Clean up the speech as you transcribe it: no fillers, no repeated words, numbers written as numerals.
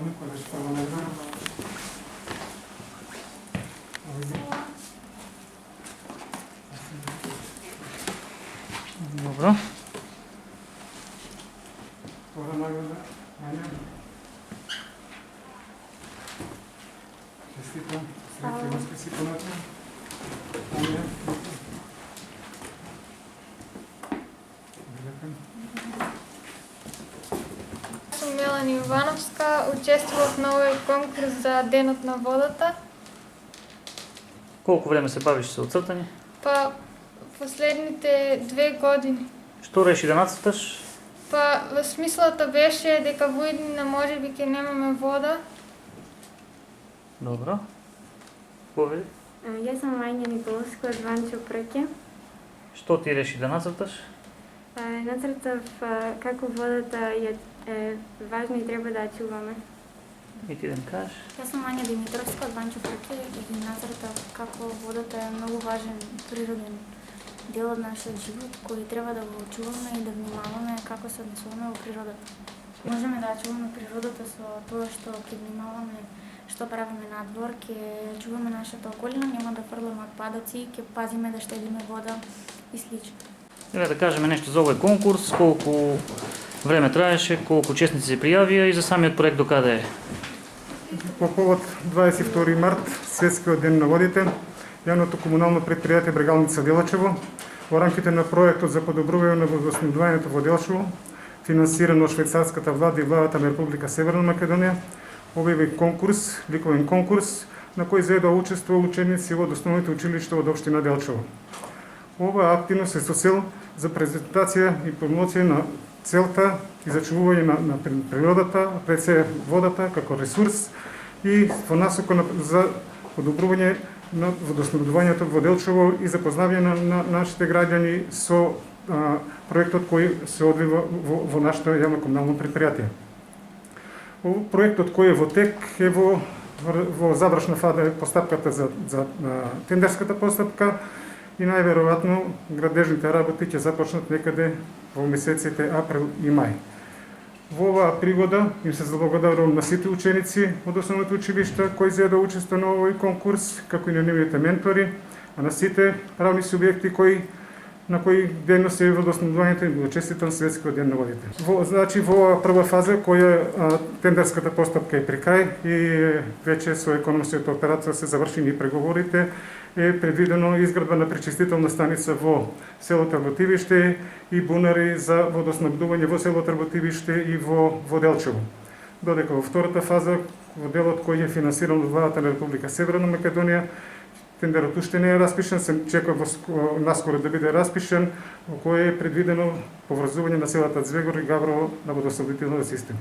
Поздравление, кой беше първа награда? Dobro. Втора награда, Аня. Честитам, среќа успеси понатаму. Аня. Съм Мелани Ивановска, участвах в новия конкурс за Денот на водата. Колко време се бавиш со цртање? Па последните 2 години. Што реши да нацрташ? Па смислата беше дека во иднина може би ќе немаме вода. Добро. Поведи. Јас сум Мајња Николовска од Ванчо Преќе. Што ти реши да нацрташ? Нацртав како водата е важна и треба да ја чуваме. И ти да ми кажеш? Јас сум Ања Димитровска од Ванчо Преќе и ги нацртав како водата е многу важен природен дел од нашиот живот кој треба да го чуваме и да внимаваме како се однесуваме во природата. Можеме да чуваме природата со тоа што ќе внимаваме што правиме надвор, ќе чуваме нашата околина, нема да фрламе отпадъци, ќе пазиме да штедиме вода и слично. Еве да кажеме нешто за овој конкурс, колку време траеше, колку учесници се пријавија и за самиот проект до каде е. По повод 22 март, Светскиот ден на водите, јавното комунално предпријатие Брегалница Делачево, во рамките на проектот за подобрување на водоснабдувањето во Делчево, финансирано од швајцарската влада и владата на Република Северна Македонија, објави конкурс, ликовен конкурс, на кој заедно учествува ученици од основните училишта од општина Делчево. Ова активност е со цел за презентација и промоција на целта и зачувување на природата, пред се водата како ресурс и во насока за подобрување на водоснабдувањето во Делчево и запознавање на нашите граѓани со проектот кој се одвива во нашето јавно комунално предпријатие. Проектот кој е во тек е во завршна фаза постапката за тендерската постапка и најверојатно градежните работи ќе започнат некаде во месеците април и мај. Во оваа пригода им се заблагодарувам на сите ученици од основните училишта кои зеја да учествуваат на овој конкурс, како и на нивните ментори, а на сите правни субјекти на кои денос е водоснабдувањето и го честитам Светскиот ден на водите. Во оваа прва фаза која тендерската постапка е при крај и веќе со економскиот оператор се завршени преговорите, е предвидено изградба на пречистителна станица во село Трботивиште и бунари за водоснабдување во село Трботивиште и во Делчево. Додека во втората фаза, во делот кој е финансиран од владата на Република Северна Македонија, тендерот уште не е распишан, се чека наскоро да биде распишан, во кој е предвидено поврзување на селата Звегор и Габрово на водоснабдителниот систем.